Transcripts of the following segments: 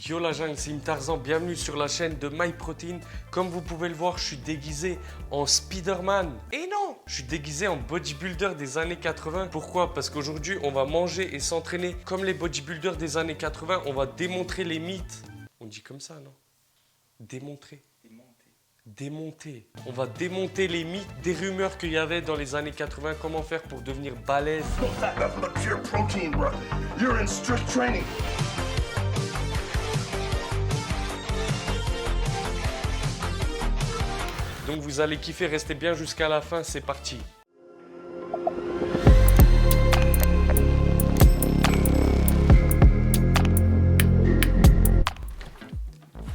Yo la jungle, c'est Tarzan, bienvenue sur la chaîne de MyProtein. Comme vous pouvez le voir, je suis déguisé en Spider-Man. Et non, je suis déguisé en bodybuilder des années 80. Pourquoi? Parce qu'aujourd'hui, on va manger et s'entraîner comme les bodybuilders des années 80. On va démontrer les mythes. On dit comme ça, non? Démontrer. Démonter. On va démonter les mythes, des rumeurs qu'il y avait dans les années 80. Comment faire pour devenir balèze. No fat, nothing but pure protein, bro. You're in strict training. Donc vous allez kiffer, restez bien jusqu'à la fin, c'est parti.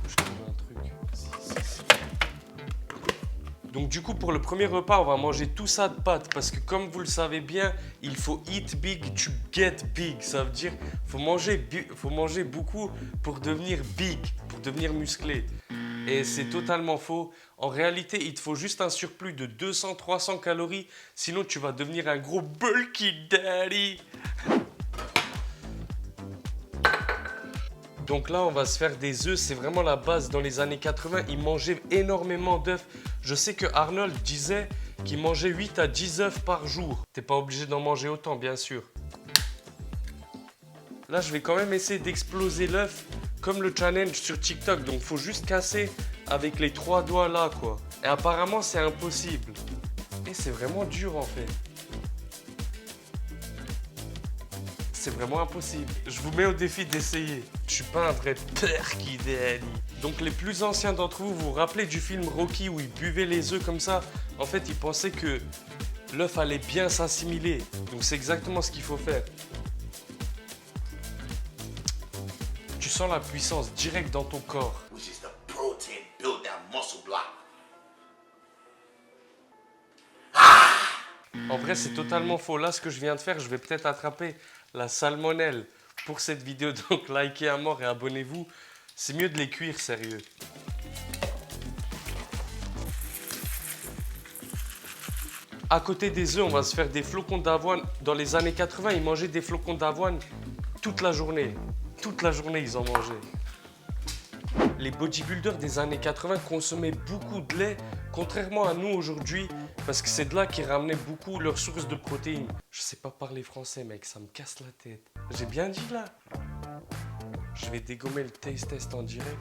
Je trouve un truc. Donc du coup pour le premier repas on va manger tout ça de pâtes parce que comme vous le savez bien il faut eat big to get big. Ça veut dire faut manger beaucoup pour devenir big, pour devenir musclé. Et c'est totalement faux. En réalité, il te faut juste un surplus de 200-300 calories. Sinon, tu vas devenir un gros bulky daddy. Donc là, on va se faire des œufs. C'est vraiment la base. Dans les années 80, ils mangeaient énormément d'œufs. Je sais que Arnold disait qu'il mangeait 8 à 10 œufs par jour. T'es pas obligé d'en manger autant, bien sûr. Là, je vais quand même essayer d'exploser l'œuf comme le challenge sur TikTok. Donc, faut juste casser avec les 3 doigts là, quoi. Et apparemment, c'est impossible. Et c'est vraiment dur, en fait. C'est vraiment impossible. Je vous mets au défi d'essayer. Je suis pas un vrai perky daddy. Donc, les plus anciens d'entre vous, vous vous rappelez du film Rocky où ils buvaient les œufs comme ça? En fait, ils pensaient que l'œuf allait bien s'assimiler. Donc, c'est exactement ce qu'il faut faire. Tu sens la puissance directe dans ton corps. Which is the protein build that muscle block. En vrai, c'est totalement faux. Là, ce que je viens de faire, je vais peut-être attraper la salmonelle pour cette vidéo. Donc, likez à mort et abonnez-vous. C'est mieux de les cuire, sérieux. À côté des œufs, on va se faire des flocons d'avoine. Dans les années 80, ils mangeaient des flocons d'avoine toute la journée. Toute la journée, ils en mangeaient. Les bodybuilders des années 80 consommaient beaucoup de lait, contrairement à nous aujourd'hui, parce que c'est de là qu'ils ramenaient beaucoup leurs sources de protéines. Je sais pas parler français, mec, ça me casse la tête. J'ai bien dit là. Je vais dégommer le taste test en direct.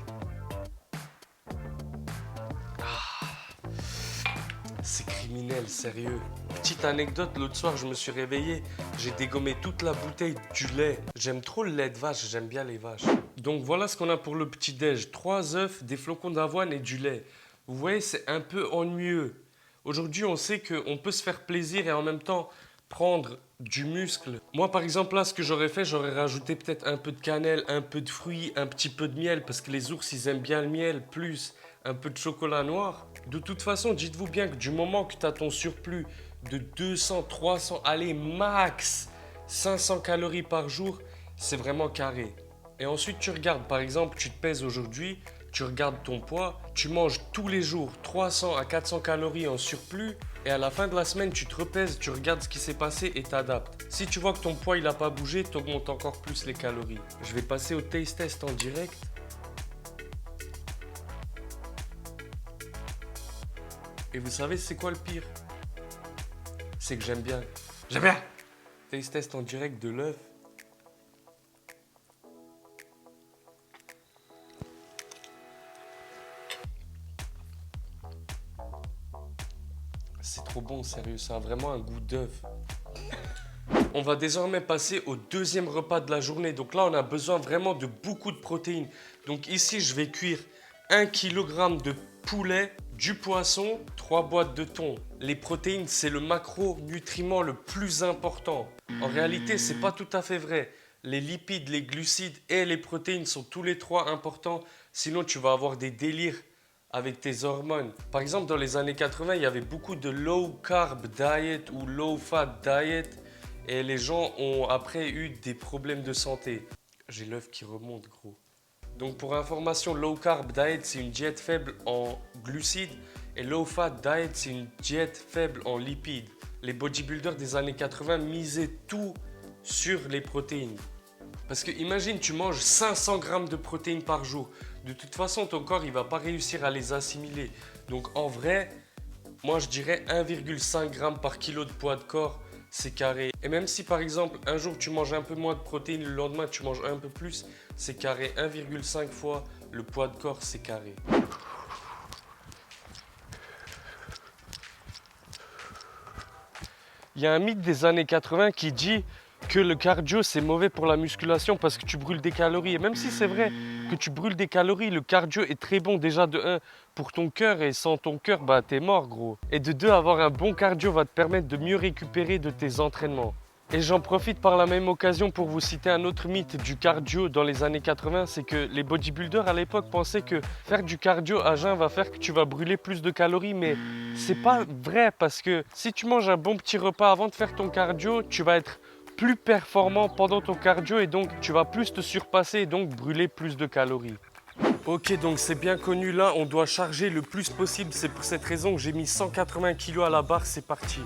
C'est criminel, sérieux. Petite anecdote, l'autre soir, je me suis réveillé, j'ai dégommé toute la bouteille du lait. J'aime trop le lait de vache, j'aime bien les vaches. Donc voilà ce qu'on a pour le petit-déj. 3 œufs, des flocons d'avoine et du lait. Vous voyez, c'est un peu ennuyeux. Aujourd'hui, on sait qu'on peut se faire plaisir et en même temps prendre du muscle. Moi, par exemple, là, ce que j'aurais fait, j'aurais rajouté peut-être un peu de cannelle, un peu de fruits, un petit peu de miel, parce que les ours, ils aiment bien le miel, plus un peu de chocolat noir. De toute façon, dites-vous bien que du moment que tu as ton surplus de 200, 300, allez, max 500 calories par jour, c'est vraiment carré. Et ensuite, tu regardes, par exemple, tu te pèses aujourd'hui, tu regardes ton poids, tu manges tous les jours 300 à 400 calories en surplus, et à la fin de la semaine, tu te repèses, tu regardes ce qui s'est passé et t'adaptes. Si tu vois que ton poids, il n'a pas bougé, tu augmentes encore plus les calories. Je vais passer au taste test en direct. Et vous savez, c'est quoi le pire? C'est que j'aime bien. J'aime bien! Taste test en direct de l'œuf. C'est trop bon, sérieux, ça a vraiment un goût d'œuf. On va désormais passer au deuxième repas de la journée. Donc là, on a besoin vraiment de beaucoup de protéines. Donc ici, je vais cuire 1 kg de poulet, du poisson, 3 boîtes de thon. Les protéines, c'est le macronutriment le plus important. En réalité, c'est pas tout à fait vrai. Les lipides, les glucides et les protéines sont tous les 3 importants. Sinon, tu vas avoir des délires avec tes hormones. Par exemple, dans les années 80, il y avait beaucoup de low carb diet ou low fat diet. Et les gens ont après eu des problèmes de santé. J'ai l'œuf qui remonte, gros. Donc pour information, low carb diet, c'est une diète faible en glucides. Et low fat diet, c'est une diète faible en lipides. Les bodybuilders des années 80 misaient tout sur les protéines. Parce que imagine, tu manges 500 grammes de protéines par jour. De toute façon, ton corps, il va pas réussir à les assimiler. Donc en vrai, moi je dirais 1,5 g par kilo de poids de corps, c'est carré. Et même si par exemple, un jour tu manges un peu moins de protéines, le lendemain tu manges un peu plus, c'est carré. 1,5 fois le poids de corps, c'est carré. Il y a un mythe des années 80 qui dit que le cardio c'est mauvais pour la musculation parce que tu brûles des calories. Et même si c'est vrai que tu brûles des calories, le cardio est très bon déjà de 1 pour ton cœur et sans ton cœur, bah t'es mort gros. Et de 2, avoir un bon cardio va te permettre de mieux récupérer de tes entraînements. Et j'en profite par la même occasion pour vous citer un autre mythe du cardio dans les années 80, c'est que les bodybuilders à l'époque pensaient que faire du cardio à jeun va faire que tu vas brûler plus de calories, mais c'est pas vrai parce que si tu manges un bon petit repas avant de faire ton cardio, tu vas être plus performant pendant ton cardio et donc tu vas plus te surpasser et donc brûler plus de calories. Ok, donc c'est bien connu, là on doit charger le plus possible, c'est pour cette raison que j'ai mis 180 kg à la barre, c'est parti.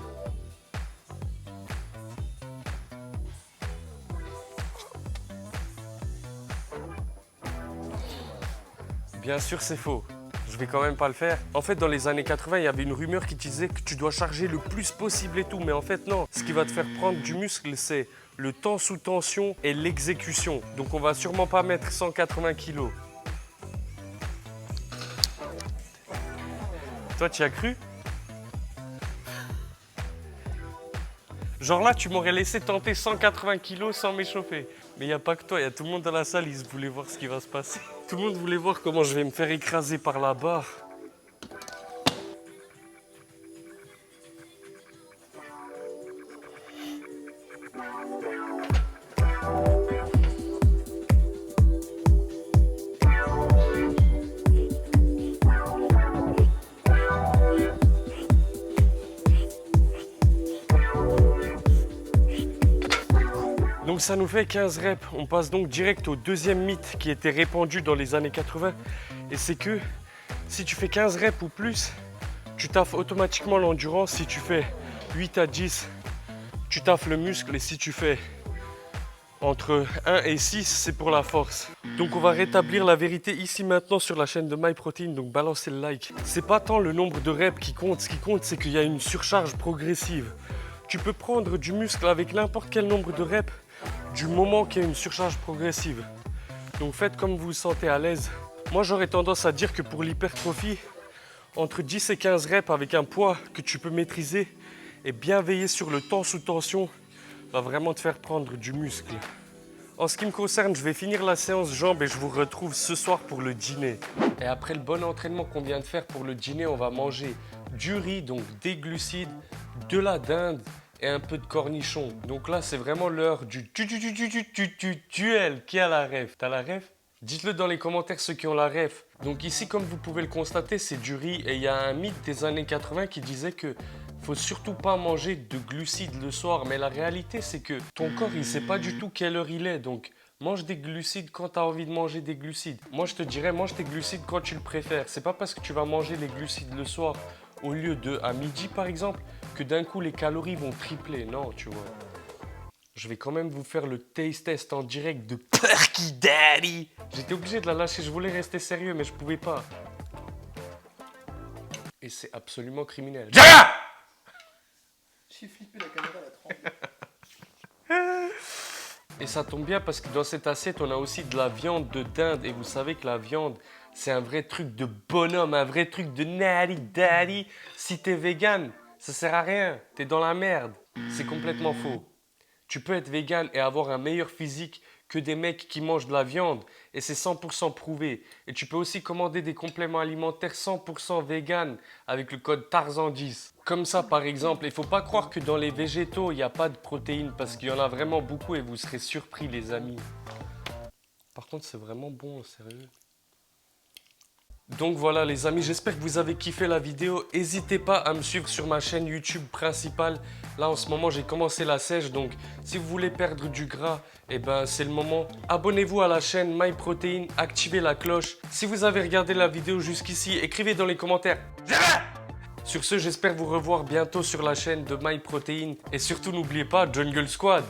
Bien sûr, c'est faux. Je vais quand même pas le faire. En fait, dans les années 80, il y avait une rumeur qui disait que tu dois charger le plus possible et tout. Mais en fait, non. Ce qui va te faire prendre du muscle, c'est le temps sous tension et l'exécution. Donc, on va sûrement pas mettre 180 kilos. Toi, tu y as cru? Genre là, tu m'aurais laissé tenter 180 kilos sans m'échauffer. Mais il n'y a pas que toi, il y a tout le monde dans la salle, ils voulaient voir ce qui va se passer. Tout le monde voulait voir comment je vais me faire écraser par la barre. Donc ça nous fait 15 reps. On passe donc direct au deuxième mythe qui était répandu dans les années 80. Et c'est que si tu fais 15 reps ou plus, tu taffes automatiquement l'endurance. Si tu fais 8 à 10, tu taffes le muscle. Et si tu fais entre 1 et 6, c'est pour la force. Donc on va rétablir la vérité ici maintenant sur la chaîne de MyProtein. Donc balancez le like. C'est pas tant le nombre de reps qui compte. Ce qui compte, c'est qu'il y a une surcharge progressive. Tu peux prendre du muscle avec n'importe quel nombre de reps du moment qu'il y a une surcharge progressive. Donc faites comme vous vous sentez à l'aise. Moi j'aurais tendance à dire que pour l'hypertrophie, entre 10 et 15 reps avec un poids que tu peux maîtriser et bien veiller sur le temps sous tension va vraiment te faire prendre du muscle. En ce qui me concerne, je vais finir la séance jambes et je vous retrouve ce soir pour le dîner. Et après le bon entraînement qu'on vient de faire pour le dîner, on va manger du riz, donc des glucides, de la dinde et un peu de cornichon. Donc là, c'est vraiment l'heure du duel. Qui a la ref? T'as la ref? Dites-le dans les commentaires ceux qui ont la ref. Donc ici, comme vous pouvez le constater, c'est du riz. Et il y a un mythe des années 80 qui disait que faut surtout pas manger de glucides le soir. Mais la réalité, c'est que ton corps, il sait pas du tout quelle heure il est. Donc mange des glucides quand tu as envie de manger des glucides. Moi, je te dirais, mange tes glucides quand tu le préfères. C'est pas parce que tu vas manger les glucides le soir au lieu de à midi, par exemple, que d'un coup, les calories vont tripler. Non, tu vois. Je vais quand même vous faire le taste test en direct de Perky Daddy. J'étais obligé de la lâcher. Je voulais rester sérieux, mais je pouvais pas. Et c'est absolument criminel. J'ai flippé, la caméra la tremble. Et ça tombe bien parce que dans cette assiette, on a aussi de la viande de dinde. Et vous savez que la viande, c'est un vrai truc de bonhomme, un vrai truc de natty daddy. Si t'es vegan, ça sert à rien. T'es dans la merde. C'est complètement faux. Tu peux être vegan et avoir un meilleur physique que des mecs qui mangent de la viande. Et c'est 100% prouvé. Et tu peux aussi commander des compléments alimentaires 100% vegan avec le code TARZAN10. Comme ça, par exemple. Il ne faut pas croire que dans les végétaux, il n'y a pas de protéines parce qu'il y en a vraiment beaucoup et vous serez surpris, les amis. Par contre, c'est vraiment bon, sérieux. Donc voilà les amis, j'espère que vous avez kiffé la vidéo. N'hésitez pas à me suivre sur ma chaîne YouTube principale. Là en ce moment j'ai commencé la sèche, donc si vous voulez perdre du gras, eh ben c'est le moment. Abonnez-vous à la chaîne MyProtein, activez la cloche. Si vous avez regardé la vidéo jusqu'ici, écrivez dans les commentaires. Sur ce, j'espère vous revoir bientôt sur la chaîne de MyProtein. Et surtout n'oubliez pas, Jungle Squad.